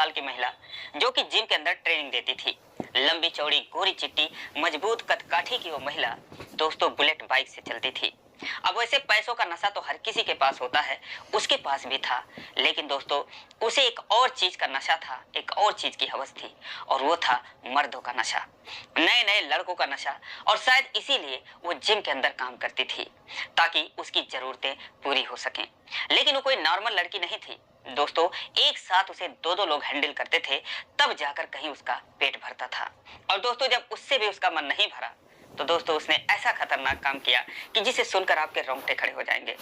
साल की महिला जो कि जिम के अंदर ट्रेनिंग देती थी। लंबी चौड़ी गोरी चिट्टी मजबूत कदकाठी की वो महिला दोस्तों बुलेट बाइक से चलती थी। अब वैसे पैसों का नशा तो हर किसी के पास होता है, उसके पास भी था। लेकिन दोस्तों उसे एक और चीज का नशा था, एक और चीज की हवस थी, और वो था मर्दों का नशा, नए नए लड़कों का नशा। और शायद इसीलिए वो जिम के अंदर काम करती थी ताकि उसकी जरूरतें पूरी हो सकें। लेकिन वो कोई नॉर्मल लड़की नहीं थी दोस्तों, एक साथ उसे दो दो लोग हैंडल करते थे तब जाकर कहीं उसका पेट भरता था। और दोस्तों जब उससे भी उसका मन नहीं भरा तो दोस्तों उसने ऐसा खतरनाक काम किया कि जिसे सुनकर आपके रोंगटे खड़े हो जाएंगे।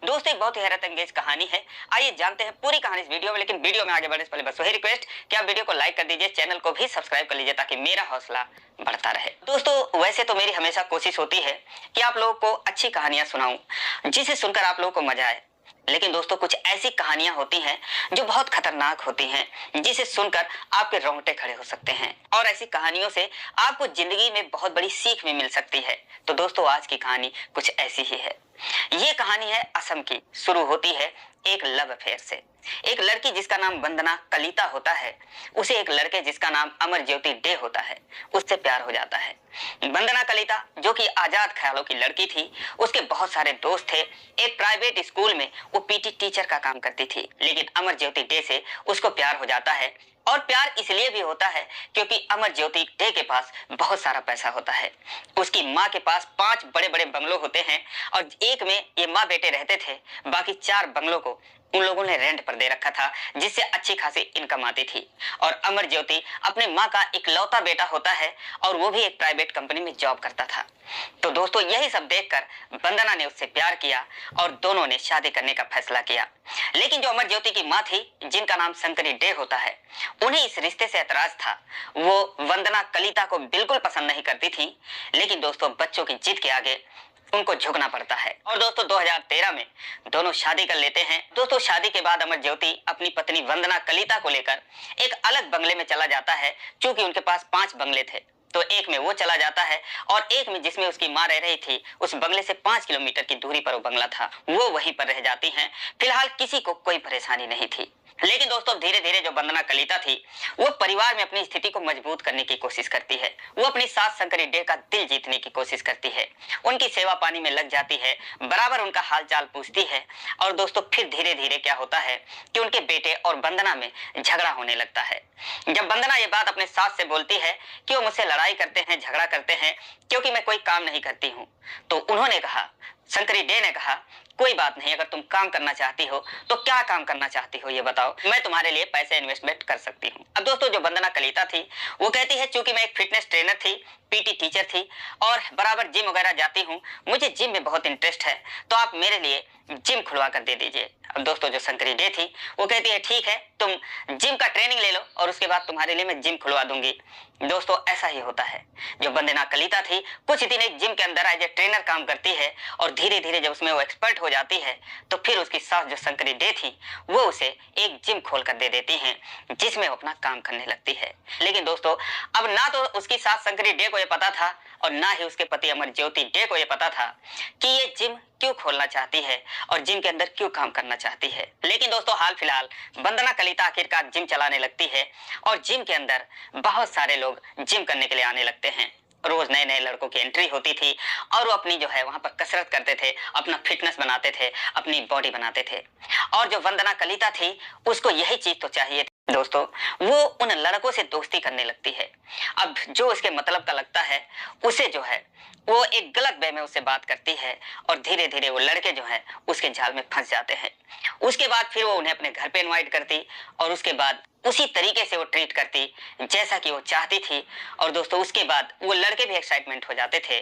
दोस्तों एक बहुत ही हैरत अंगेज कहानी है, आइए जानते हैं पूरी कहानी इस वीडियो में। लेकिन वीडियो में आगे बढ़ने से पहले बस वही रिक्वेस्ट कि आप वीडियो को लाइक कर दीजिए, चैनल को भी सब्सक्राइब कर लीजिए ताकि मेरा हौसला बढ़ता रहे। दोस्तों वैसे तो मेरी हमेशा कोशिश होती है कि आप लोगों को अच्छी कहानियां सुनाऊं जिसे सुनकर आप लोगों को मजा आए। लेकिन दोस्तों कुछ ऐसी कहानियां होती हैं जो बहुत खतरनाक होती हैं, जिसे सुनकर आपके रोंगटे खड़े हो सकते हैं, और ऐसी कहानियों से आपको जिंदगी में बहुत बड़ी सीख भी मिल सकती है। तो दोस्तों आज की कहानी कुछ ऐसी ही है। ये कहानी है असम की। शुरू होती है एक लव अफेयर से। एक लड़की जिसका नाम वंदना कलिता होता है, उसे एक लड़के जिसका नाम अमर ज्योति डे होता है, उससे प्यार हो जाता है। वंदना कलिता जो कि आजाद ख्यालों की लड़की थी, उसके बहुत सारे दोस्त थे। एक प्राइवेट स्कूल में वो पीटी टीचर का काम करती थी। लेकिन अमर ज्योति डे से उसको प्यार हो जाता है, और प्यार इसलिए भी होता है क्योंकि अमर ज्योति डे के पास बहुत सारा पैसा होता है। उसकी माँ के पास 5 बड़े बड़े बंगलों होते हैं, और एक में ये माँ बेटे रहते थे, बाकी 4 बंगलों को उन लोगों ने रेंट पर दे रखा था, जिससे अच्छी खासी इनकम आती थी। और अमर ज्योति अपने माँ का इकलौता बेटा होता है, और वो भी एक प्राइवेट कंपनी में जॉब करता था। तो दोस्तों यही सब देखकर वंदना ने उससे प्यार किया और दोनों ने शादी करने का फैसला किया। लेकिन जो अमर ज्योति की माँ थी, जिनका नाम शंकरी डे होता है, उन्हें इस रिश्ते से ऐतराज था। वो वंदना कलिता को बिल्कुल पसंद नहीं करती थी। लेकिन दोस्तों बच्चों की जिद के आगे उनको झुकना पड़ता है। और दोस्तों 2013 में दोनों शादी कर लेते हैं। दोस्तों शादी के बाद अमर ज्योति अपनी पत्नी वंदना कलिता को लेकर एक अलग बंगले में चला जाता है। चूंकि उनके पास 5 बंगले थे, तो एक में वो चला जाता है, और एक में जिसमें उसकी माँ रह रही थी, उस बंगले से 5 किलोमीटर की दूरी पर वो बंगला था, वो वहीं पर रह जाती हैं। फिलहाल किसी को कोई परेशानी नहीं थी। लेकिन दोस्तों धीरे धीरे जो वंदना कलिता थी, वो परिवार में अपनी स्थिति को मजबूत करने की कोशिश करती है। वो अपनी सास शंकरी डे का दिल जीतने की कोशिश करती है, उनकी सेवा पानी में लग जाती है, बराबर उनका हालचाल पूछती है। और दोस्तों फिर धीरे धीरे क्या होता है कि उनके बेटे और वंदना में झगड़ा होने लगता है। जब वंदना ये बात अपने सास से बोलती है कि वो मुझसे लड़ाई करते हैं, झगड़ा करते हैं क्योंकि मैं कोई काम नहीं करती हूँ, तो उन्होंने कहा, शंकरी डे ने कहा, कोई बात नहीं, अगर तुम काम करना चाहती हो तो क्या काम करना चाहती हो ये बताओ, मैं तुम्हारे लिए पैसे इन्वेस्टमेंट कर सकती हूँ। अब दोस्तों जो वंदना कलिता थी वो कहती है, चूंकि मैं एक फिटनेस ट्रेनर थी, पीटी टीचर थी, और बराबर जिम वगैरह जाती हूँ, मुझे जिम में बहुत इंटरेस्ट है, तो आप मेरे लिए जिम खुलवा कर दे दीजिए। अब दोस्तों जो शंकरी डे थी वो कहती है, ठीक है, तुम जिम का ट्रेनिंग ले लो और उसके बाद तुम्हारे लिए मैं जिम खुलवा दूंगी। दोस्तों ऐसा ही होता है। जो वंदना कलिता थी कुछ दिन एक जिम के अंदर एज ए ट्रेनर काम करती है, और धीरे धीरे जब उसमें वो एक्सपर्ट हो जाती है, तो फिर उसकी सास जो शंकरी डे थी वो उसे एक जिम खोल कर दे देती हैं, जिसमें वो अपना काम करने लगती है। लेकिन दोस्तों अब ना तो उसकी सास शंकरी डे को ये पता था, और ना ही उसके पति अमर ज्योति डे को ये पता था कि ये जिम क्यों खोलना चाहती है और जिम के अंदर क्यों काम करना चाहती है। लेकिन दोस्तों हाल फिलहाल वंदना कलिता आखिरकार जिम चलाने लगती है, और जिम के अंदर बहुत सारे लोग जिम करने के लिए आने लगते हैं। रोज नए नए लड़कों की एंट्री होती थी, और वो अपनी जो है वहां पर कसरत करते थे, अपना फिटनेस बनाते थे, अपनी बॉडी बनाते थे। और जो वंदना कलिता थी उसको यही चीज तो चाहिए थी दोस्तों, वो उन लड़कों से दोस्ती करने लगती है। अब जो उसके मतलब का लगता है उसे जो है वो एक गलत वे में उससे बात करती है, और धीरे धीरे वो लड़के जो है उसके जाल में फंस जाते हैं। उसके बाद फिर वो उन्हें अपने घर पे इनवाइट करती, और उसके बाद उसी तरीके से वो ट्रीट करती जैसा कि वो चाहती थी। और दोस्तों उसके बाद वो लड़के भी एक्साइटमेंट हो जाते थे,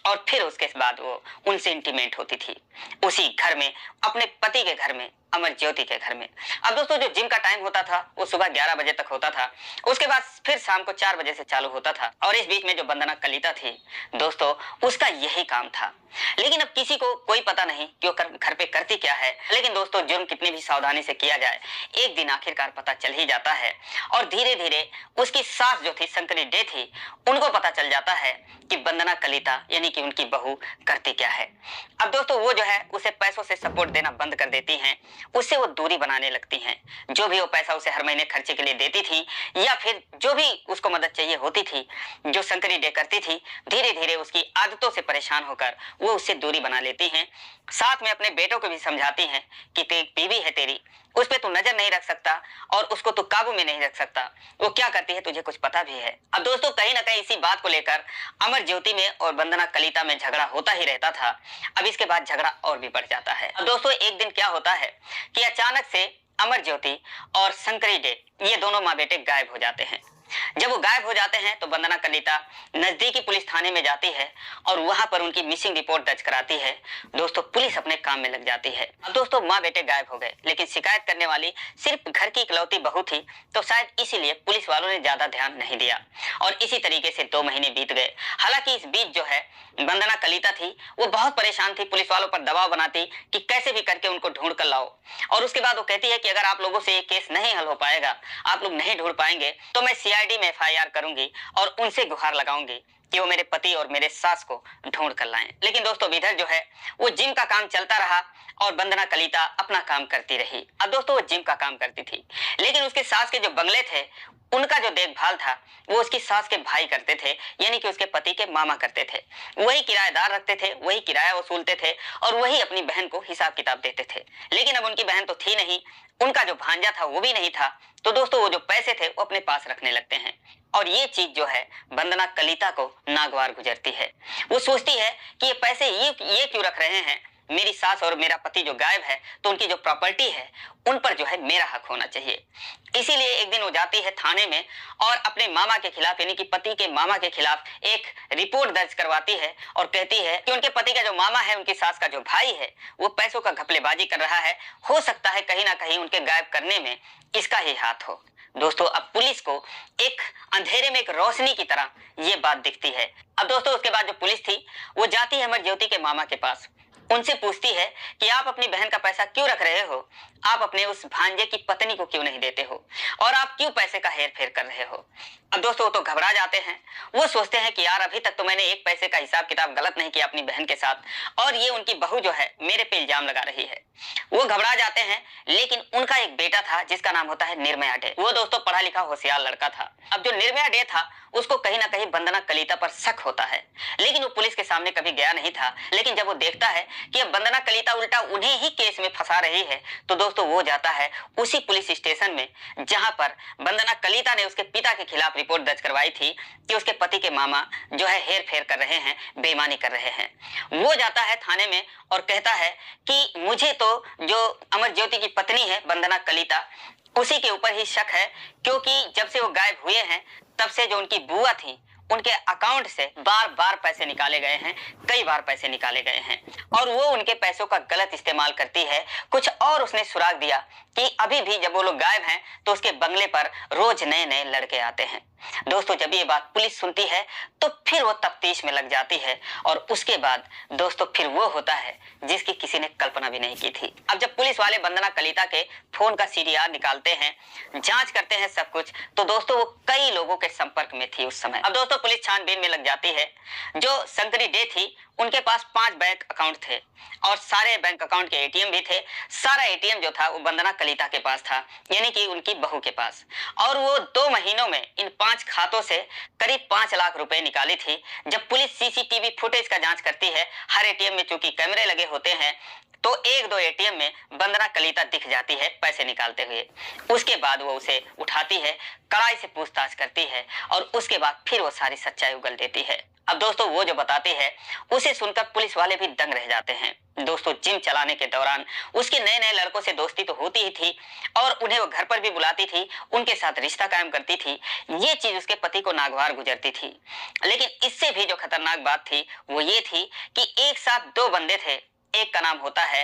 और फिर उसके बाद वो उनसे इंटीमेट होती थी उसी घर में, अपने पति के घर में, अमर ज्योति के घर में। अब दोस्तों जो जिम का टाइम होता था वो सुबह 11 बजे तक होता था, उसके बाद फिर शाम को 4 बजे से चालू होता था। और इस बीच में जो वंदना कलिता थी दोस्तों उसका यही काम था। लेकिन अब किसी को कोई पता नहीं कि वो घर पे करती क्या है। लेकिन दोस्तों जुर्म कितनी भी सावधानी से किया जाए, एक दिन आखिरकार पता चल ही जाता जाता है और धीरे धीरे उसकी सास जो थी शंकरी डे थी, उनको पता चल जाता है कि वंदना कलिता यानी कि उनकी बहू करती क्या है। अब दोस्तों वो जो है उसे पैसों से सपोर्ट देना बंद कर देती हैं, उससे वो दूरी बनाने लगती हैं। जो भी वो पैसा उसे हर महीने खर्चे के लिए देती थी या फिर जो भी उसको मदद चाहिए होती थी जो शंकरी डे करती थी, धीरे धीरे उसकी आदतों से परेशान होकर वो उससे दूरी बना लेती हैं। साथ में अपने बेटों को भी समझाती हैं कि बीवी है तेरी, उस पर तू नजर नहीं रख सकता और उसको तू काबू में नहीं रख सकता, वो क्या करती है तुझे कुछ पता भी है। अब दोस्तों कहीं ना कहीं इसी बात को लेकर अमर ज्योति में और वंदना कलिता में झगड़ा होता ही रहता था। अब इसके बाद झगड़ा और भी बढ़ जाता है। अब दोस्तों एक दिन क्या होता है कि अचानक से अमर ज्योति और शंकरी डे ये दोनों माँ बेटे गायब हो जाते हैं। जब वो गायब हो जाते हैं तो वंदना कलिता नजदीकी पुलिस थाने में जाती है और वहां पर उनकी मिसिंग रिपोर्ट दर्ज कराती है। दोस्तों पुलिस अपने काम में लग जाती है। अब दोस्तों माँ बेटे गायब हो गए, लेकिन शिकायत करने वाली सिर्फ घर की इकलौती बहू थी, तो शायद इसीलिए पुलिस वालों ने ज्यादा ध्यान नहीं दिया और इसी तरीके से 2 महीने बीत गए। हालांकि इस बीच जो है वंदना कलिता थी वो बहुत परेशान थी, पुलिस वालों पर दबाव बनाती कि कैसे भी करके उनको ढूंढ कर लाओ। और उसके बाद वो कहती है कि अगर आप लोगों से ये केस नहीं हल हो पाएगा, आप लोग नहीं ढूंढ पाएंगे, तो मैं सीआईडी में एफआईआर करूंगी और उनसे गुहार लगाऊंगी कि वो मेरे पति और मेरे सास को ढूंढ कर लाएं। लेकिन दोस्तों इधर जो है वो जिम का काम चलता रहा और वंदना कलिता अपना काम करती रही। अब दोस्तों वो जिम का काम करती थी, लेकिन उसके सास के जो बंगले थे उनका जो देखभाल था वो उसकी सास के भाई करते थे, यानी कि उसके पति के मामा करते थे। वही किराएदार रखते थे, वही किराया वसूलते थे और वही अपनी बहन को हिसाब किताब देते थे। लेकिन अब उनकी बहन तो थी नहीं, उनका जो भांजा था वो भी नहीं था, तो दोस्तों वो जो पैसे थे वो अपने पास रखने लगते हैं। और ये चीज जो है वंदना कलिता को नागवार गुजरती है। वो सोचती है कि ये पैसे ये क्यों रख रहे हैं, मेरी सास और मेरा पति जो गायब है तो उनकी जो प्रॉपर्टी है उन पर जो है मेरा हक होना चाहिए। इसीलिए एक दिन वो जाती है थाने में और अपने मामा के खिलाफ यानी कि पति के मामा के खिलाफ एक रिपोर्ट दर्ज करवाती है और कहती है कि उनके पति का जो मामा है, उनकी सास का जो भाई है, वो पैसों का घपलेबाजी कर रहा है। हो सकता है कहीं ना कहीं उनके गायब करने में इसका ही हाथ हो। दोस्तों अब पुलिस को एक अंधेरे में एक रोशनी की तरह ये बात दिखती है। अब दोस्तों उसके बाद जो पुलिस थी वो जाती है अमर ज्योति के मामा के पास, उनसे पूछती है कि आप अपनी बहन का पैसा क्यों रख रहे हो, आप अपने उस भांजे की पत्नी को क्यों नहीं देते हो और आप क्यों पैसे का हेर फेर कर रहे हो। अब दोस्तों वो तो घबरा जाते हैं, वो सोचते हैं कि यार अभी तक तो मैंने एक पैसे का हिसाब किताब गलत नहीं किया अपनी बहन के साथ और ये उनकी बहू जो है मेरे पे इल्जाम लगा रही है। वो घबरा जाते हैं, लेकिन उनका एक बेटा था जिसका नाम होता है निर्मया डे। वो दोस्तों पढ़ा लिखा होशियार लड़का था। अब जो निर्मया डे था उसको कहीं ना कहीं वंदना कलिता पर शक होता है, लेकिन वो पुलिस के सामने कभी गया नहीं था। लेकिन जब वो देखता है कि अब वंदना कलिता उल्टा उन्हें ही केस में फंसा रही है, तो दोस्तों वो जाता है उसी पुलिस स्टेशन में जहां पर वंदना कलिता ने उसके पिता के खिलाफ रिपोर्ट दर्ज करवाई थी कि उसके पति के मामा जो है हेर फेर कर रहे हैं, बेईमानी कर रहे हैं। वो जाता है थाने में और कहता है कि मुझे तो जो अमर ज्योति की पत्नी है वंदना कलिता उसी के ऊपर ही शक है, क्योंकि जब से वो गायब हुए हैं तब से जो उनकी बुआ थी उनके अकाउंट से बार बार पैसे निकाले गए हैं, कई बार पैसे निकाले गए हैं और वो उनके पैसों का गलत इस्तेमाल करती है। कुछ और उसने सुराग दिया कि अभी भी जब वो लोग गायब हैं तो उसके बंगले पर रोज नए नए लड़के आते हैं। दोस्तों जब ये बात पुलिस सुनती है तो फिर वो तफ्तीश में लग जाती है और उसके बाद दोस्तों फिर वो होता है जिसकी किसी ने कल्पना भी नहीं की थी। अब जब पुलिस वाले वंदना कलिता के फोन का सीडीआर निकालते हैं, जांच करते हैं सब कुछ, तो दोस्तों वो कई लोगों के संपर्क में थी उस समय। अब दोस्तों पुलिस छानबीन में लग जाती है। जो शंकरी डे थी उनके पास 5 बैंक अकाउंट थे और सारे बैंक अकाउंट के एटीएम भी थे। सारा एटीएम जो था वो वंदना कलिता के पास था, यानी कि उनकी बहू के पास। और वो 2 महीनों में इन 5 खातों से करीब 5 लाख रुपए निकाली थी। जब पुलिस सीसीटीवी फुटेज का जांच करती है, हर एटीएम में चूंकि कैमरे लगे होते हैं, तो 1-2 एटीएम में वंदना कलिता दिख जाती है पैसे निकालते हुए। उसके बाद वो उसे उठाती है, कड़ाई से पूछताछ करती है और उसके बाद फिर वो सारी सच्चाई उगल देती है। अब दोस्तों वो जो बताती है उसे सुनकर पुलिस वाले भी दंग रह जाते हैं। दोस्तों जिम चलाने के दौरान उसके नए नए लड़कों से दोस्ती तो होती ही थी और उन्हें वो घर पर भी बुलाती थी, उनके साथ रिश्ता कायम करती थी। ये चीज उसके पति को नागवार गुजरती थी। लेकिन इससे भी जो खतरनाक बात थी वो ये थी कि एक साथ 2 बंदे थे, एक का नाम होता है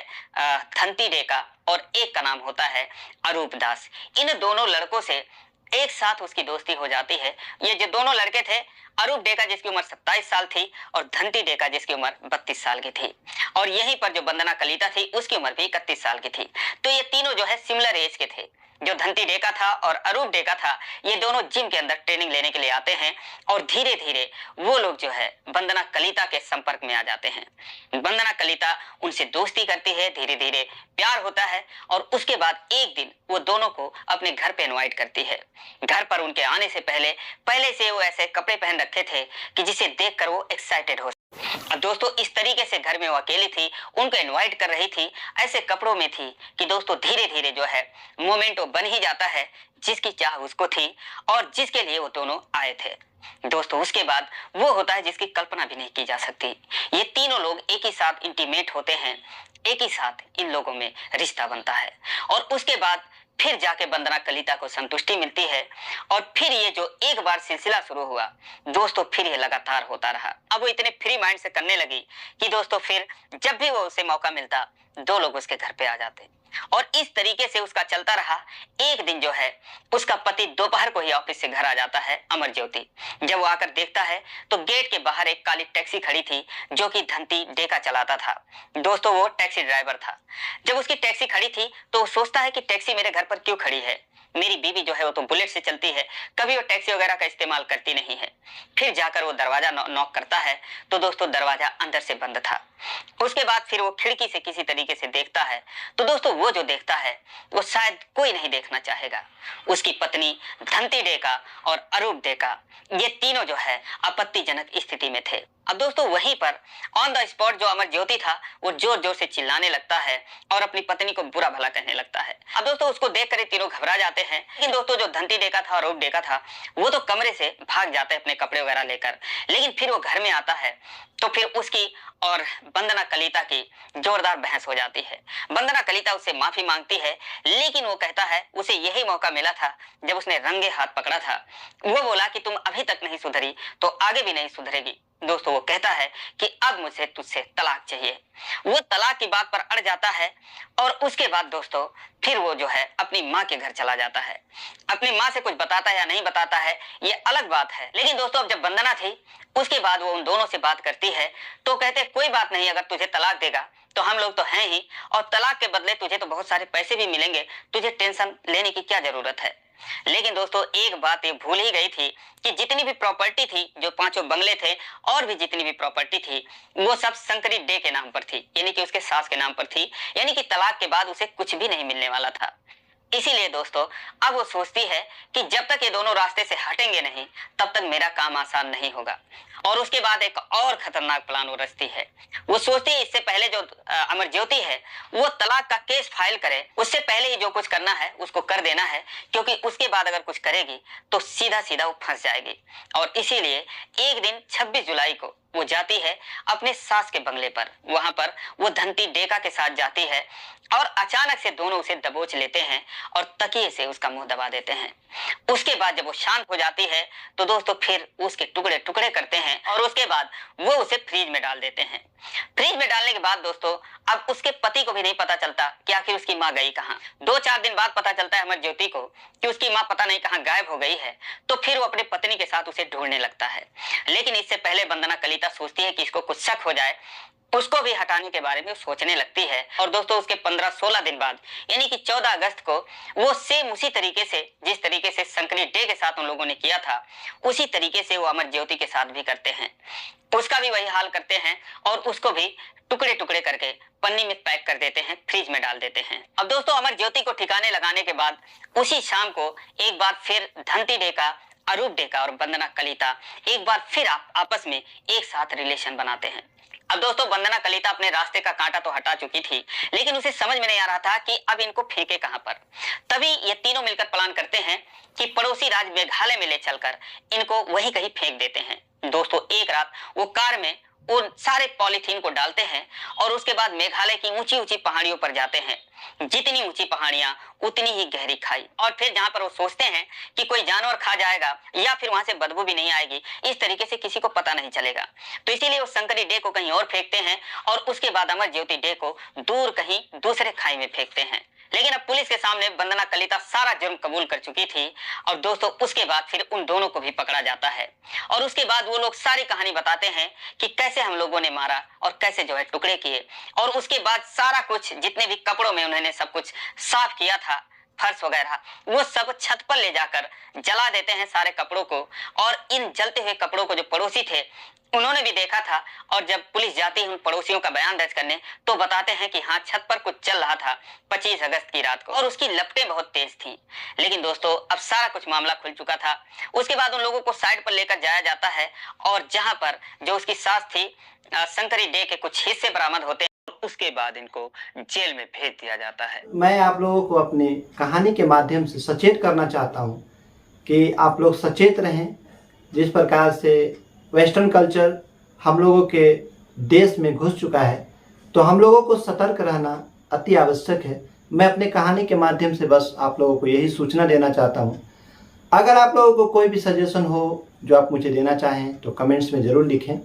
धंती डे का और एक का नाम होता है अरूप दास। इन दोनों लड़कों से एक साथ उसकी दोस्ती हो जाती है। ये जो दोनों लड़के थे, अरूप डेका जिसकी उम्र 27 साल थी और धंती डेका जिसकी उम्र 32 साल की थी, और यहीं पर जो वंदना कलिता थी उसकी उम्र भी 31 साल की थी। तो ये तीनों जो है सिमिलर एज के थे। जो धंती डेका था और अरूप डेका था, ये दोनों जिम के अंदर ट्रेनिंग लेने के लिए आते हैं और धीरे धीरे वो लोग जो है वंदना कलिता के संपर्क में आ जाते हैं। वंदना कलिता उनसे दोस्ती करती है, धीरे धीरे प्यार होता है और उसके बाद एक दिन वो दोनों को अपने घर पे इनवाइट करती है। घर पर उनके आने से पहले से वो ऐसे कपड़े पहन रखे थे कि जिसे देखकर वो एक्साइटेड हो। अब दोस्तों इस तरीके से घर में वो अकेली थी, उनको इनवाइट कर रही थी, ऐसे कपड़ों में थी कि दोस्तों धीरे धीरे जो है मोमेंट वो बन ही जाता है जिसकी चाह उसको थी और जिसके लिए वो दोनों आए थे। दोस्तों उसके बाद वो होता है जिसकी कल्पना भी नहीं की जा सकती। ये तीनों लोग एक ही साथ इंटीमेट होते हैं, एक ही साथ इन लोगों में रिश्ता बनता है और उसके बाद फिर जाके वंदना कलिता को संतुष्टि मिलती है और फिर ये जो एक बार सिलसिला शुरू हुआ दोस्तों फिर ये लगातार होता रहा। अब वो इतने फ्री माइंड से करने लगी कि दोस्तों फिर जब भी वो उसे मौका मिलता दो लोग उसके घर पे आ जाते और इस तरीके से उसका चलता रहा। एक दिन जो है उसका पति दोपहर को ही ऑफिस से घर आ जाता है, अमर ज्योति। जब वो आकर देखता है तो गेट के बाहर एक काली टैक्सी खड़ी थी जो कि धंती डेका चलाता था। दोस्तों वो टैक्सी ड्राइवर था। जब उसकी टैक्सी खड़ी थी तो वो सोचता है कि टैक्सी मेरे घर पर क्यों खड़ी है, मेरी बीवी जो है वो तो बुलेट से चलती है, कभी वो टैक्सी वगैरह का इस्तेमाल करती नहीं है। फिर जाकर वो दरवाजा नॉक करता है तो दोस्तों दरवाजा अंदर से बंद था। उसके बाद फिर वो खिड़की से किसी तरीके से देखता है तो दोस्तों वो जो देखता है वो शायद कोई नहीं देखना चाहेगा। उसकी पत्नी धंती डेका और अरूप डेका ये तीनों जो है आपत्तिजनक स्थिति में थे। अब दोस्तों वहीं पर ऑन द स्पॉट जो अमर ज्योति था वो जोर जोर से चिल्लाने लगता है और अपनी पत्नी को बुरा भला कहने लगता है। अब दोस्तों उसको देखकर तीनों घबरा जाते हैं, लेकिन दोस्तों जो धंती डेका था और अरूप डेका था वो तो कमरे से भाग जाते हैं अपने कपड़े वगैरह लेकर। लेकिन फिर वो घर में आता है तो फिर उसकी और वंदना कलिता की जोरदार बहस हो जाती है। वंदना कलिता उससे माफी मांगती है, लेकिन वो कहता है उसे यही मौका मिला था जब उसने रंगे हाथ पकड़ा था। वो बोला कि तुम अभी तक नहीं सुधरी तो आगे भी नहीं सुधरेगी। दोस्तों वो कहता है कि अब मुझे तुझसे तलाक चाहिए। वो तलाक की बात पर अड़ जाता है और उसके बाद दोस्तों फिर वो जो है अपनी माँ के घर चला जाता है। अपनी माँ से कुछ बताता है या नहीं बताता है ये अलग बात है, लेकिन दोस्तों अब जब वंदना थी उसके बाद वो उन दोनों से बात करती है तो कहते कोई बात नहीं, अगर तुझे तलाक देगा तो हम लोग तो हैं ही और तलाक के बदले तुझे तो बहुत सारे पैसे भी मिलेंगे, तुझे टेंशन लेने की क्या जरूरत है। लेकिन दोस्तों एक बात ये भूल ही गई थी कि जितनी भी प्रॉपर्टी थी, जो पांचों बंगले थे और भी जितनी भी प्रॉपर्टी थी वो सब शंकरी डे के नाम पर थी, यानी कि उसके सास के नाम पर थी, यानी कि तलाक के बाद उसे कुछ भी नहीं मिलने वाला था। इसीलिए दोस्तों अब वो सोचती है कि जब तक ये दोनों रास्ते से हटेंगे नहीं तब तक मेरा काम आसान नहीं होगा। और उसके बाद एक और खतरनाक प्लान वो रचती है। वो सोचती है इससे पहले जो अमर ज्योति है वो तलाक का केस फाइल करे, उससे पहले ही जो कुछ करना है उसको कर देना है, क्योंकि उसके बाद अगर कुछ करेगी तो सीधा सीधा वो फंस जाएगी। और इसीलिए एक दिन 26 जुलाई को वो जाती है अपने सास के बंगले पर। वहां पर वो धंती डेका के साथ जाती है और अचानक से दोनों उसे दबोच लेते हैं और तकिए से उसका मुंह दबा देते हैं। उसके बाद जब वो शांत हो जाती है तो दोस्तों फिर उसके टुकड़े टुकड़े करते हैं और उसके बाद वो उसे फ्रिज में डाल देते हैं। फ्रिज में डालने के बाद दोस्तों अब उसके पति को भी नहीं पता चलता कि आखिर उसकी माँ गई कहाँ। 2-4 दिन बाद पता चलता है अमर ज्योति को कि उसकी माँ पता नहीं कहाँ गायब हो गई है। तो फिर वो अपने पत्नी के साथ उसे ढूंढने लगता है, लेकिन इससे पहले वंदना कलिता सोचती है कि इसको कुछ शक हो जाए, उसको भी हटाने के बारे में सोचने लगती है। और दोस्तों उसके 15-16 दिन बाद यानी कि 14 अगस्त को वो सेम उसी तरीके से जिस तरीके से शंकरी डे के साथ उन लोगों ने किया था उसी तरीके से वो अमर ज्योति के साथ भी करते हैं। उसका भी वही हाल करते हैं और उसको भी टुकड़े टुकड़े करके पन्नी में पैक कर देते हैं, फ्रिज में डाल देते हैं। अब दोस्तों अमर ज्योति को ठिकाने लगाने के बाद उसी शाम को एक बार फिर धंती डेका, अरूप डेका और वंदना कलिता एक बार फिर आपस में एक साथ रिलेशन बनाते हैं। अब दोस्तों वंदना कलिता अपने रास्ते का कांटा तो हटा चुकी थी, लेकिन उसे समझ में नहीं आ रहा था कि अब इनको फेंके कहां पर। तभी ये तीनों मिलकर प्लान करते हैं कि पड़ोसी राज्य मेघालय में ले चलकर इनको वहीं कहीं फेंक देते हैं। दोस्तों एक रात वो कार में उन सारे पॉलीथीन को डालते हैं और उसके बाद मेघालय की ऊंची ऊंची पहाड़ियों पर जाते हैं। जितनी ऊंची पहाड़ियां उतनी ही गहरी खाई, और फिर जहां पर वो सोचते हैं कि कोई जानवर खा जाएगा या फिर वहां से बदबू भी नहीं आएगी, इस तरीके से किसी को पता नहीं चलेगा, तो इसीलिए वो शंकरी डे को कहीं और फेंकते हैं और उसके बाद अमर ज्योति डे को दूर कहीं दूसरे खाई में फेंकते हैं। लेकिन अब पुलिस के सामने वंदना कलिता सारा जुर्म कबूल कर चुकी थी और दोस्तों उसके बाद फिर उन दोनों को भी पकड़ा जाता है और उसके बाद वो लोग सारी कहानी बताते हैं कि कैसे हम लोगों ने मारा और कैसे जो है टुकड़े किए, और उसके बाद सारा कुछ जितने भी कपड़ों में उन्होंने सब कुछ साफ किया था फर्श वगैरह वो सब छत पर ले जाकर जला देते हैं सारे कपड़ों को। और इन जलते हुए कपड़ों को जो पड़ोसी थे उन्होंने भी देखा था, और जब पुलिस जाती है उन पड़ोसियों का बयान दर्ज करने तो बताते हैं कि हाँ, छत पर कुछ चल रहा था 25 अगस्त की रात को और उसकी लपटें बहुत तेज थी। लेकिन दोस्तों अब सारा कुछ मामला खुल चुका था। उसके बाद उन लोगों को साइड पर लेकर जाया जाता है और जहां पर जो उसकी सास थी शंकरी डे के कुछ हिस्से बरामद होते हैं। उसके बाद इनको जेल में भेज दिया जाता है। मैं आप लोगों को अपनी कहानी के माध्यम से सचेत करना चाहता हूं कि आप लोग सचेत रहें। जिस प्रकार से वेस्टर्न कल्चर हम लोगों के देश में घुस चुका है तो हम लोगों को सतर्क रहना अति आवश्यक है। मैं अपनी कहानी के माध्यम से बस आप लोगों को यही सूचना देना चाहता हूं। अगर आप लोगों को कोई भी सजेशन हो जो आप मुझे देना चाहें तो कमेंट्स में ज़रूर लिखें।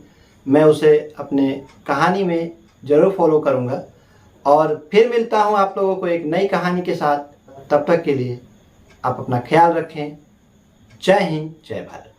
मैं उसे अपने कहानी में ज़रूर फॉलो करूंगा और फिर मिलता हूं आप लोगों को एक नई कहानी के साथ। तब तक के लिए आप अपना ख्याल रखें। जय हिंद, जय भारत।